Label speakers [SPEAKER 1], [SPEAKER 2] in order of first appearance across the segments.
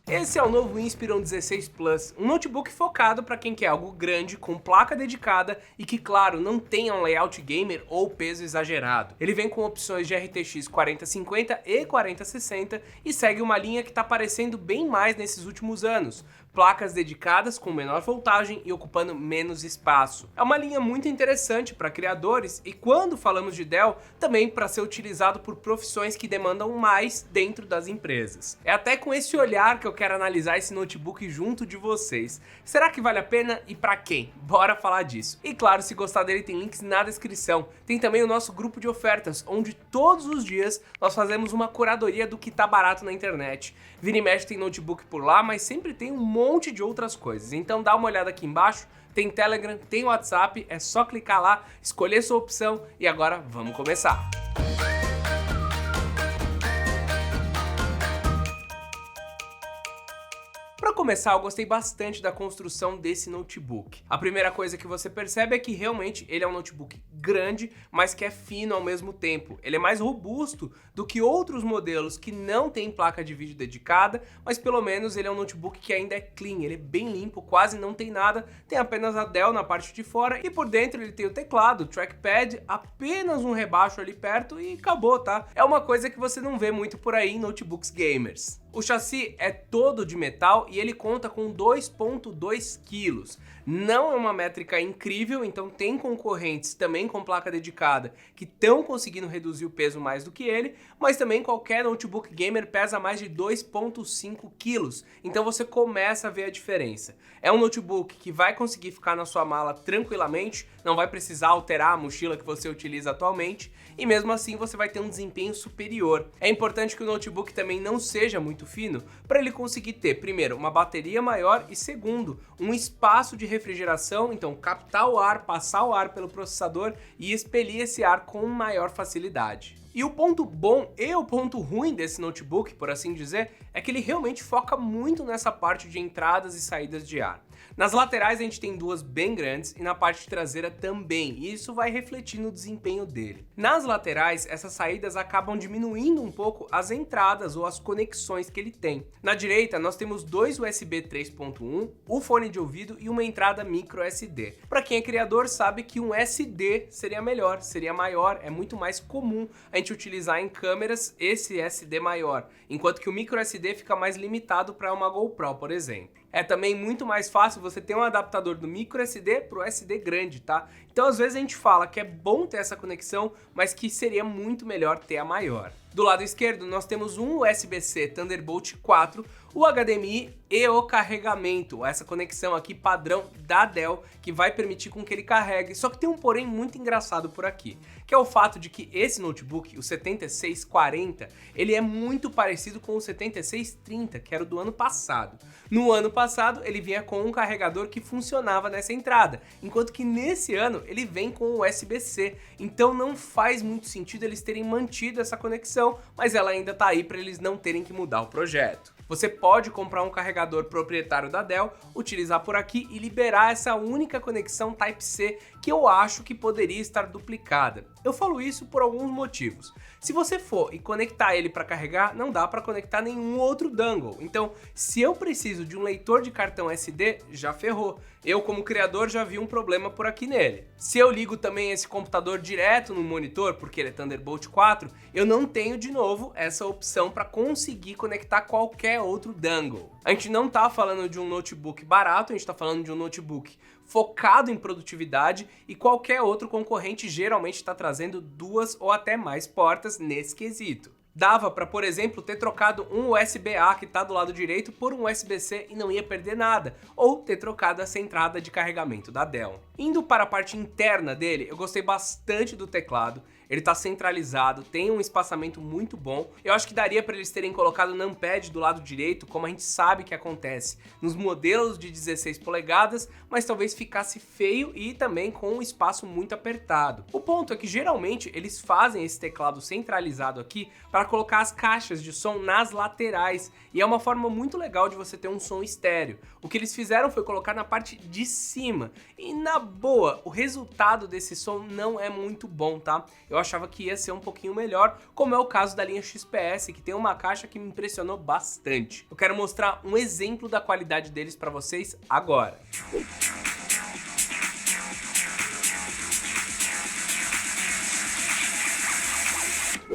[SPEAKER 1] Esse é o novo Inspiron 16 Plus, um notebook focado para quem quer algo grande, com placa dedicada e que, claro, não tenha um layout gamer ou peso exagerado. Ele vem com opções de RTX 4050 e 4060 e segue uma linha que está aparecendo bem mais nesses últimos anos. Placas dedicadas com menor voltagem e ocupando menos espaço. É uma linha muito interessante para criadores e, quando falamos de Dell, também para ser utilizado por profissões que demandam mais dentro das empresas. É até com esse olhar que eu quero analisar esse notebook junto de vocês. Será que vale a pena e para quem? Bora falar disso. E claro, se gostar dele, tem links na descrição. Tem também o nosso grupo de ofertas, onde todos os dias nós fazemos uma curadoria do que tá barato na internet. Vira e mexe tem notebook por lá, mas sempre tem um monte de outras coisas. Então dá uma olhada aqui embaixo, tem Telegram, tem WhatsApp, é só clicar lá, escolher sua opção e agora vamos começar. Para começar, eu gostei bastante da construção desse notebook. A primeira coisa que você percebe é que realmente ele é um notebook grande, mas que é fino ao mesmo tempo. Ele é mais robusto do que outros modelos que não tem placa de vídeo dedicada, mas pelo menos ele é um notebook que ainda é clean, ele é bem limpo, quase não tem nada, tem apenas a Dell na parte de fora e por dentro ele tem o teclado, o trackpad, apenas um rebaixo ali perto e acabou, tá? É uma coisa que você não vê muito por aí em notebooks gamers. O chassi é todo de metal e ele conta com 2,2 kg. Não é uma métrica incrível, então tem concorrentes também com placa dedicada que estão conseguindo reduzir o peso mais do que ele, mas também qualquer notebook gamer pesa mais de 2,5 kg, então você começa a ver a diferença. É um notebook que vai conseguir ficar na sua mala tranquilamente, não vai precisar alterar a mochila que você utiliza atualmente, e mesmo assim você vai ter um desempenho superior. É importante que o notebook também não seja muito fino, para ele conseguir ter, primeiro, uma bateria maior e segundo, um espaço de refrigeração, então captar o ar, passar o ar pelo processador e expelir esse ar com maior facilidade. E o ponto bom e o ponto ruim desse notebook, por assim dizer, é que ele realmente foca muito nessa parte de entradas e saídas de ar. Nas laterais a gente tem duas bem grandes e na parte traseira também, e isso vai refletir no desempenho dele. Nas laterais, essas saídas acabam diminuindo um pouco as entradas ou as conexões que ele tem. Na direita, nós temos dois USB 3.1, o fone de ouvido e uma entrada micro SD. Para quem é criador sabe que um SD seria melhor, seria maior, é muito mais comum a gente utilizar em câmeras esse SD maior, enquanto que o micro SD fica mais limitado para uma GoPro, por exemplo. É também muito mais fácil você ter um adaptador do micro SD para o SD grande, tá? Então às vezes a gente fala que é bom ter essa conexão, mas que seria muito melhor ter a maior. Do lado esquerdo nós temos um USB-C Thunderbolt 4, o HDMI e o carregamento, essa conexão aqui padrão da Dell que vai permitir com que ele carregue, só que tem um porém muito engraçado por aqui, que é o fato de que esse notebook, o 7640, ele é muito parecido com o 7630, que era o do ano passado. No ano passado ele vinha com um carregador que funcionava nessa entrada, enquanto que nesse ano ele vem com o USB-C, então não faz muito sentido eles terem mantido essa conexão, mas ela ainda tá aí para eles não terem que mudar o projeto. Você pode comprar um carregador proprietário da Dell, utilizar por aqui e liberar essa única conexão Type-C que eu acho que poderia estar duplicada. Eu falo isso por alguns motivos. Se você for e conectar ele para carregar, não dá para conectar nenhum outro dongle. Então, se eu preciso de um leitor de cartão SD, já ferrou. Eu, como criador, já vi um problema por aqui nele. Se eu ligo também esse computador direto no monitor, porque ele é Thunderbolt 4, eu não tenho de novo essa opção para conseguir conectar qualquer outro dongle. A gente não tá falando de um notebook barato, a gente tá falando de um notebook focado em produtividade e qualquer outro concorrente geralmente está trazendo duas ou até mais portas nesse quesito. Dava para, por exemplo, ter trocado um USB-A que está do lado direito por um USB-C e não ia perder nada, ou ter trocado essa entrada de carregamento da Dell. Indo para a parte interna dele, eu gostei bastante do teclado. Ele está centralizado, tem um espaçamento muito bom. Eu acho que daria para eles terem colocado o numpad do lado direito, como a gente sabe que acontece nos modelos de 16 polegadas, mas talvez ficasse feio e também com um espaço muito apertado. O ponto é que geralmente eles fazem esse teclado centralizado aqui para colocar as caixas de som nas laterais, e é uma forma muito legal de você ter um som estéreo. O que eles fizeram foi colocar na parte de cima, e na boa, o resultado desse som não é muito bom, tá? Eu eu achava que ia ser um pouquinho melhor, como é o caso da linha XPS, que tem uma caixa que me impressionou bastante. Eu quero mostrar um exemplo da qualidade deles para vocês agora.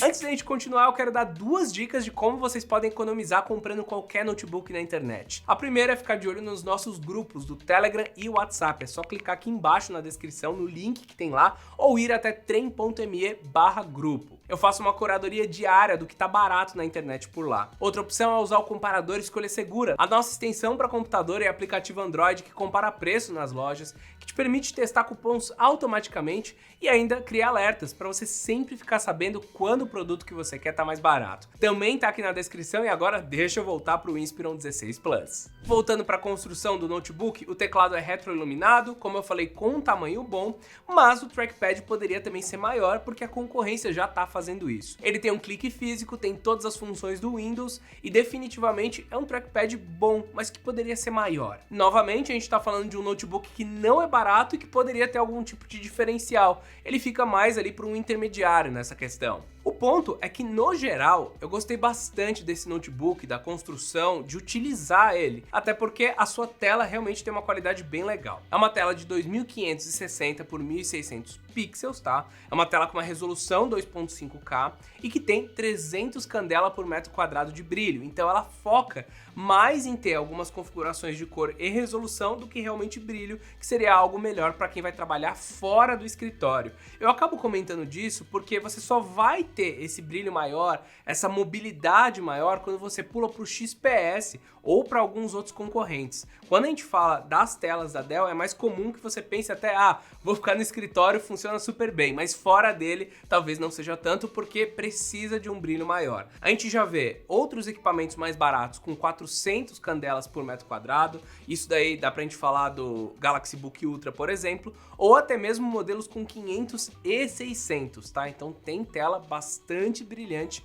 [SPEAKER 1] Antes da gente continuar, eu quero dar duas dicas de como vocês podem economizar comprando qualquer notebook na internet. A primeira é ficar de olho nos nossos grupos do Telegram e WhatsApp. É só clicar aqui embaixo na descrição, no link que tem lá, ou ir até trem.me/grupo. Eu faço uma curadoria diária do que tá barato na internet por lá. Outra opção é usar o comparador Escolha Segura, a nossa extensão para computador e aplicativo Android que compara preço nas lojas, que te permite testar cupons automaticamente e ainda criar alertas para você sempre ficar sabendo quando o produto que você quer tá mais barato. Também tá aqui na descrição e agora deixa eu voltar pro Inspiron 16 Plus. Voltando para a construção do notebook, o teclado é retroiluminado, como eu falei, com um tamanho bom, mas o trackpad poderia também ser maior porque a concorrência já tá fazendo isso. Ele tem um clique físico, tem todas as funções do Windows e definitivamente é um trackpad bom, mas que poderia ser maior. Novamente, a gente tá falando de um notebook que não é barato e que poderia ter algum tipo de diferencial. Ele fica mais ali para um intermediário nessa questão. O ponto é que, no geral, eu gostei bastante desse notebook, da construção, de utilizar ele, até porque a sua tela realmente tem uma qualidade bem legal. É uma tela de 2560 por 1600 pixels, tá? É uma tela com uma resolução 2.5K e que tem 300 candela por metro quadrado de brilho, então ela foca mais em ter algumas configurações de cor e resolução do que realmente brilho, que seria algo melhor para quem vai trabalhar fora do escritório. Eu acabo comentando disso porque você só vai ter esse brilho maior, essa mobilidade maior quando você pula para o XPS ou para alguns outros concorrentes. Quando a gente fala das telas da Dell, é mais comum que você pense até, vou ficar no escritório, funciona super bem, mas fora dele talvez não seja tanto porque precisa de um brilho maior. A gente já vê outros equipamentos mais baratos com 400 candelas por metro quadrado, isso daí dá pra gente falar do Galaxy Book Ultra, por exemplo, ou até mesmo modelos com 500 e 600, tá? Então tem tela bastante brilhante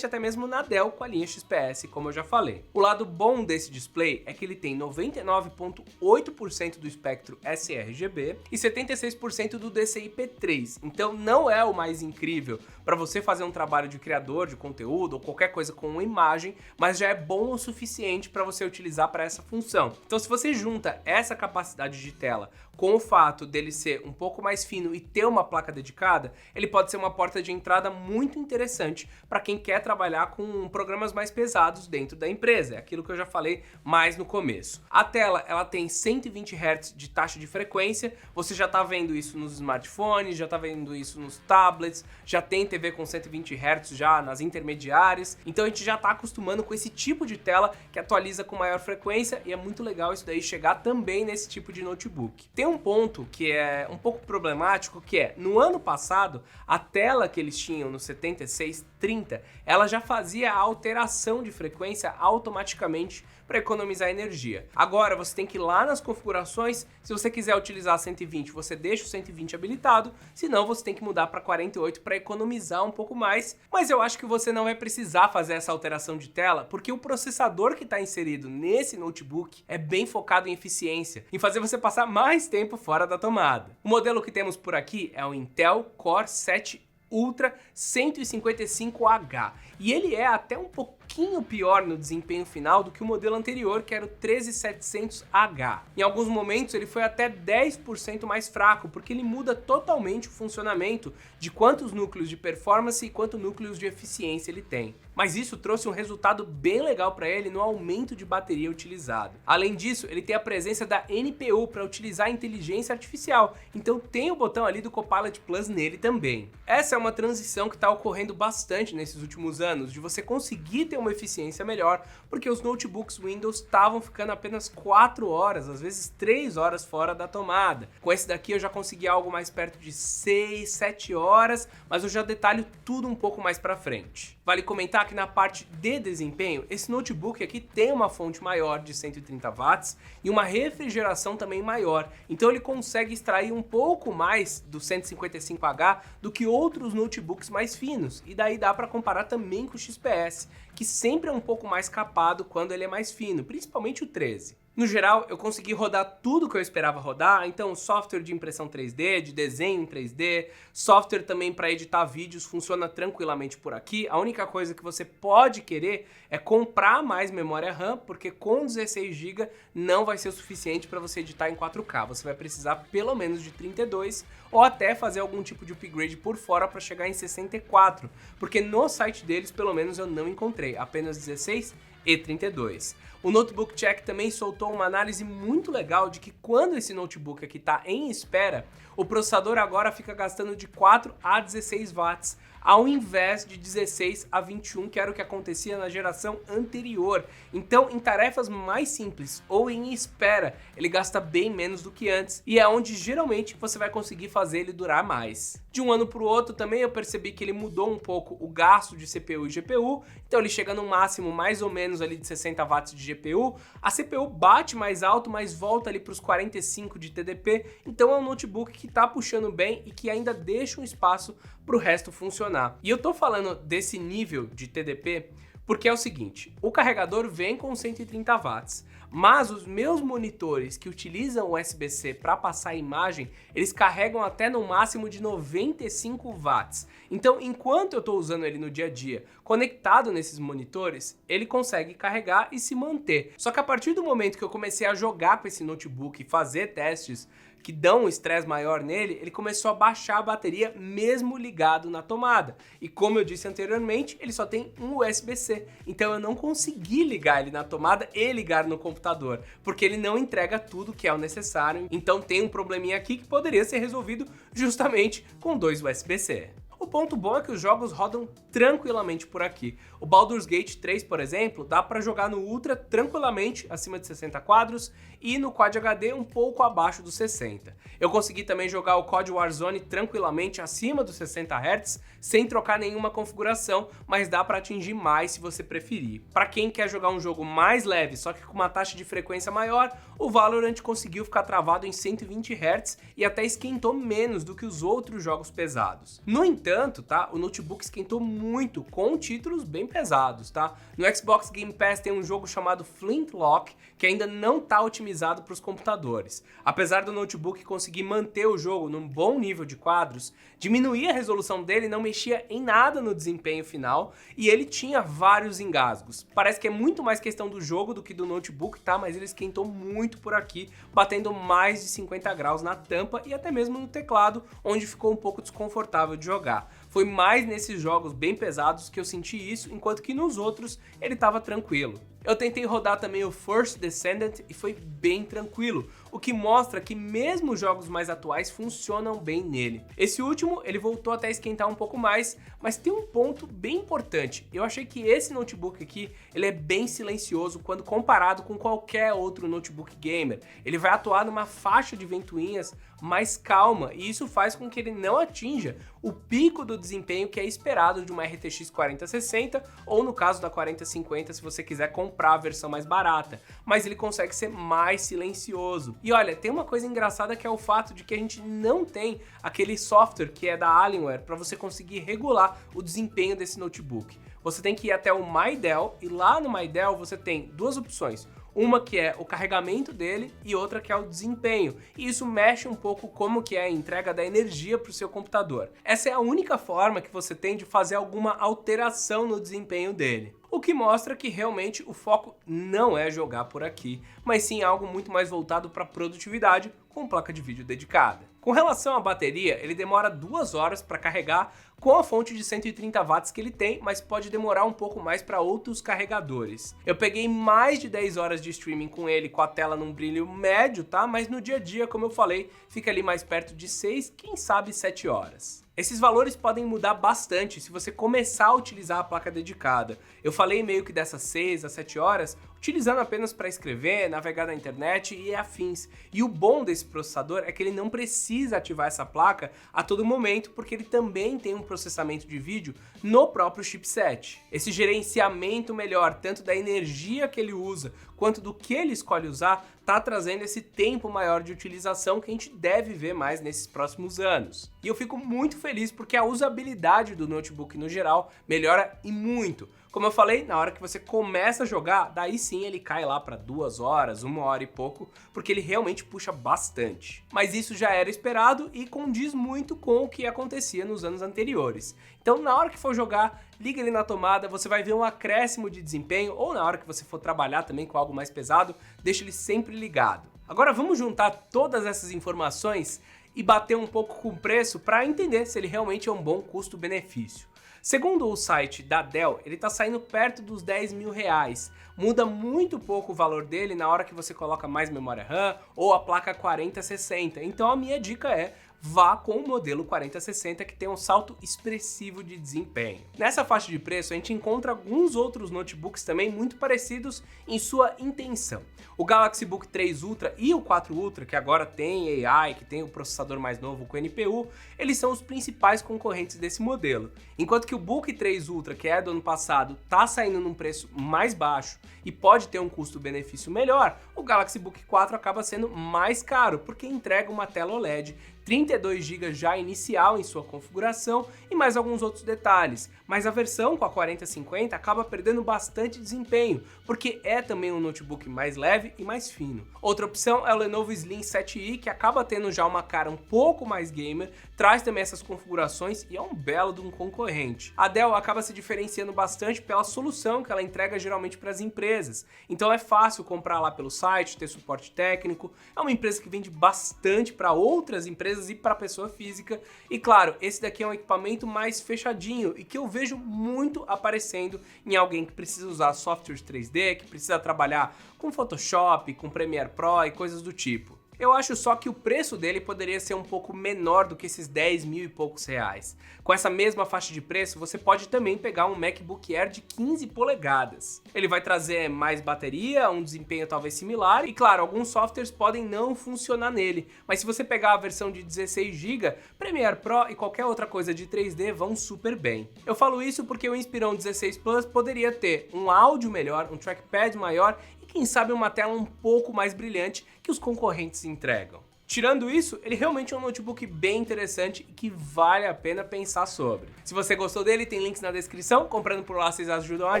[SPEAKER 1] até mesmo na Dell com a linha XPS, como eu já falei. O lado bom desse display é que ele tem 99,8% do espectro sRGB e 76% do DCI-P3, então não é o mais incrível para você fazer um trabalho de criador de conteúdo ou qualquer coisa com uma imagem, mas já é bom o suficiente para você utilizar para essa função. Então se você junta essa capacidade de tela com o fato dele ser um pouco mais fino e ter uma placa dedicada, ele pode ser uma porta de entrada muito interessante para quem quer trabalhar com programas mais pesados dentro da empresa, é aquilo que eu já falei mais no começo. A tela, ela tem 120 Hz de taxa de frequência, você já está vendo isso nos smartphones, já está vendo isso nos tablets, já tem TV com 120 Hz já nas intermediárias, então a gente já está acostumando com esse tipo de tela que atualiza com maior frequência e é muito legal isso daí chegar também nesse tipo de notebook. Tem um ponto que é um pouco problemático, que é, no ano passado, a tela que eles tinham no 7630, ela já fazia a alteração de frequência automaticamente para economizar energia. Agora você tem que ir lá nas configurações, se você quiser utilizar 120, você deixa o 120 habilitado, senão você tem que mudar para 48 para economizar um pouco mais, mas eu acho que você não vai precisar fazer essa alteração de tela, porque o processador que está inserido nesse notebook é bem focado em eficiência, em fazer você passar mais tempo fora da tomada. O modelo que temos por aqui é o Intel Core 7 Ultra 155H, e ele é até um pouquinho pior no desempenho final do que o modelo anterior, que era o 13700H. Em alguns momentos ele foi até 10% mais fraco, porque ele muda totalmente o funcionamento de quantos núcleos de performance e quantos núcleos de eficiência ele tem. Mas isso trouxe um resultado bem legal para ele no aumento de bateria utilizado. Além disso, ele tem a presença da NPU para utilizar a inteligência artificial, então tem o botão ali do Copilot Plus nele também. Essa é uma transição que está ocorrendo bastante nesses últimos anos, de você conseguir ter uma eficiência melhor, porque os notebooks Windows estavam ficando apenas 4 horas, às vezes 3 horas fora da tomada. Com esse daqui eu já consegui algo mais perto de 6, 7 horas, mas eu já detalho tudo um pouco mais para frente. Vale comentar que na parte de desempenho, esse notebook aqui tem uma fonte maior de 130 watts e uma refrigeração também maior, então ele consegue extrair um pouco mais do 155H do que outros notebooks mais finos, e daí dá para comparar também com o XPS, que sempre é um pouco mais capado quando ele é mais fino, principalmente o 13. No geral, eu consegui rodar tudo que eu esperava rodar, então software de impressão 3D, de desenho em 3D, software também para editar vídeos funciona tranquilamente por aqui. A única coisa que você pode querer é comprar mais memória RAM, porque com 16 GB não vai ser o suficiente para você editar em 4K. Você vai precisar pelo menos de 32 ou até fazer algum tipo de upgrade por fora para chegar em 64, porque no site deles pelo menos eu não encontrei, apenas 16 e 32. O Notebook Check também soltou uma análise muito legal de que quando esse notebook aqui está em espera, o processador agora fica gastando de 4 a 16 watts, ao invés de 16 a 21, que era o que acontecia na geração anterior. Então, em tarefas mais simples ou em espera, ele gasta bem menos do que antes, e é onde geralmente você vai conseguir fazer ele durar mais. De um ano para o outro também eu percebi que ele mudou um pouco o gasto de CPU e GPU, então ele chega no máximo mais ou menos ali de 60 watts de GPU, a CPU bate mais alto, mas volta ali para os 45 de TDP, então é um notebook que está puxando bem e que ainda deixa um espaço para o resto funcionar. E eu tô falando desse nível de TDP porque é o seguinte, o carregador vem com 130 watts, mas os meus monitores que utilizam o USB-C para passar a imagem, eles carregam até no máximo de 95 watts. Então, enquanto eu estou usando ele no dia a dia, conectado nesses monitores, ele consegue carregar e se manter. Só que a partir do momento que eu comecei a jogar com esse notebook e fazer testes que dão um estresse maior nele, ele começou a baixar a bateria mesmo ligado na tomada. E como eu disse anteriormente, ele só tem um USB-C, então eu não consegui ligar ele na tomada e ligar no computador, porque ele não entrega tudo que é o necessário, então tem um probleminha aqui que poderia ser resolvido justamente com 2 USB-C. O ponto bom é que os jogos rodam tranquilamente por aqui. O Baldur's Gate 3, por exemplo, dá para jogar no Ultra tranquilamente acima de 60 quadros e no Quad HD um pouco abaixo dos 60. Eu consegui também jogar o COD Warzone tranquilamente acima dos 60 Hz sem trocar nenhuma configuração, mas dá para atingir mais se você preferir. Para quem quer jogar um jogo mais leve, só que com uma taxa de frequência maior, o Valorant conseguiu ficar travado em 120 Hz e até esquentou menos do que os outros jogos pesados. No entanto, tá, o notebook esquentou muito com títulos bem pesados, tá? No Xbox Game Pass tem um jogo chamado Flintlock que ainda não está otimizado para os computadores. Apesar do notebook conseguir manter o jogo num bom nível de quadros, diminuir a resolução dele não mexia em nada no desempenho final e ele tinha vários engasgos. Parece que é muito mais questão do jogo do que do notebook, tá? Mas ele esquentou muito por aqui, batendo mais de 50 graus na tampa e até mesmo no teclado, onde ficou um pouco desconfortável de jogar. Foi mais nesses jogos bem pesados que eu senti isso, enquanto que nos outros ele estava tranquilo. Eu tentei rodar também o First Descendant e foi bem tranquilo, o que mostra que mesmo os jogos mais atuais funcionam bem nele. Esse último, ele voltou até a esquentar um pouco mais, mas tem um ponto bem importante. Eu achei que esse notebook aqui, ele é bem silencioso quando comparado com qualquer outro notebook gamer. Ele vai atuar numa faixa de ventoinhas mais calma e isso faz com que ele não atinja o pico do desempenho que é esperado de uma RTX 4060 ou no caso da 4050 se você quiser comprar a versão mais barata, mas ele consegue ser mais silencioso. E olha, tem uma coisa engraçada que é o fato de que a gente não tem aquele software que é da Alienware para você conseguir regular o desempenho desse notebook. Você tem que ir até o My Dell e lá no My Dell você tem duas opções. Uma que é o carregamento dele e outra que é o desempenho. E isso mexe um pouco como que é a entrega da energia para o seu computador. Essa é a única forma que você tem de fazer alguma alteração no desempenho dele. O que mostra que realmente o foco não é jogar por aqui, mas sim algo muito mais voltado para produtividade com placa de vídeo dedicada. Com relação à bateria, ele demora 2 horas para carregar com a fonte de 130 watts que ele tem, mas pode demorar um pouco mais para outros carregadores. Eu peguei mais de 10 horas de streaming com ele com a tela num brilho médio, tá? Mas no dia a dia, como eu falei, fica ali mais perto de 6, quem sabe 7 horas. Esses valores podem mudar bastante se você começar a utilizar a placa dedicada. Eu falei meio que dessas 6 a 7 horas, utilizando apenas para escrever, navegar na internet e afins. E o bom desse processador é que ele não precisa ativar essa placa a todo momento, porque ele também tem um processamento de vídeo no próprio chipset. Esse gerenciamento melhor, tanto da energia que ele usa, quanto do que ele escolhe usar, tá trazendo esse tempo maior de utilização que a gente deve ver mais nesses próximos anos. E eu fico muito feliz porque a usabilidade do notebook no geral melhora e muito. Como eu falei, na hora que você começa a jogar, daí sim ele cai lá para 2 horas, 1 hora e pouco, porque ele realmente puxa bastante. Mas isso já era esperado e condiz muito com o que acontecia nos anos anteriores. Então na hora que for jogar, liga ele na tomada, você vai ver um acréscimo de desempenho, ou na hora que você for trabalhar também com algo mais pesado, deixa ele sempre ligado. Agora vamos juntar todas essas informações e bater um pouco com o preço para entender se ele realmente é um bom custo-benefício. Segundo o site da Dell, ele está saindo perto dos 10 mil reais. Muda muito pouco o valor dele na hora que você coloca mais memória RAM ou a placa 4060. Então a minha dica é: vá com o modelo 4060, que tem um salto expressivo de desempenho. Nessa faixa de preço a gente encontra alguns outros notebooks também muito parecidos em sua intenção. O Galaxy Book 3 Ultra e o 4 Ultra, que agora tem AI, que tem o processador mais novo com NPU, eles são os principais concorrentes desse modelo. Enquanto que o Book 3 Ultra, que é do ano passado, tá saindo num preço mais baixo e pode ter um custo-benefício melhor, o Galaxy Book 4 acaba sendo mais caro, porque entrega uma tela OLED, 32 GB já inicial em sua configuração e mais alguns outros detalhes, mas a versão com a 4050 acaba perdendo bastante desempenho, porque é também um notebook mais leve e mais fino. Outra opção é o Lenovo Slim 7i, que acaba tendo já uma cara um pouco mais gamer, traz também essas configurações e é um belo de um concorrente. A Dell acaba se diferenciando bastante pela solução que ela entrega geralmente para as empresas, então é fácil comprar lá pelo site, ter suporte técnico, é uma empresa que vende bastante para outras empresas e para pessoa física, e claro, esse daqui é um equipamento mais fechadinho e que eu vejo muito aparecendo em alguém que precisa usar softwares 3D, que precisa trabalhar com Photoshop, com Premiere Pro e coisas do tipo. Eu acho só que o preço dele poderia ser um pouco menor do que esses 10 mil e poucos reais. Com essa mesma faixa de preço, você pode também pegar um MacBook Air de 15 polegadas. Ele vai trazer mais bateria, um desempenho talvez similar, e claro, alguns softwares podem não funcionar nele, mas se você pegar a versão de 16 GB, Premiere Pro e qualquer outra coisa de 3D vão super bem. Eu falo isso porque o Inspiron 16 Plus poderia ter um áudio melhor, um trackpad maior e quem sabe uma tela um pouco mais brilhante que os concorrentes entregam. Tirando isso, ele realmente é um notebook bem interessante e que vale a pena pensar sobre. Se você gostou dele, tem links na descrição, comprando por lá vocês ajudam a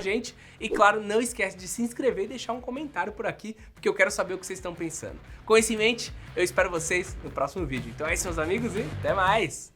[SPEAKER 1] gente. E claro, não esquece de se inscrever e deixar um comentário por aqui, porque eu quero saber o que vocês estão pensando. Com isso em mente, eu espero vocês no próximo vídeo. Então é isso, meus amigos, e até mais!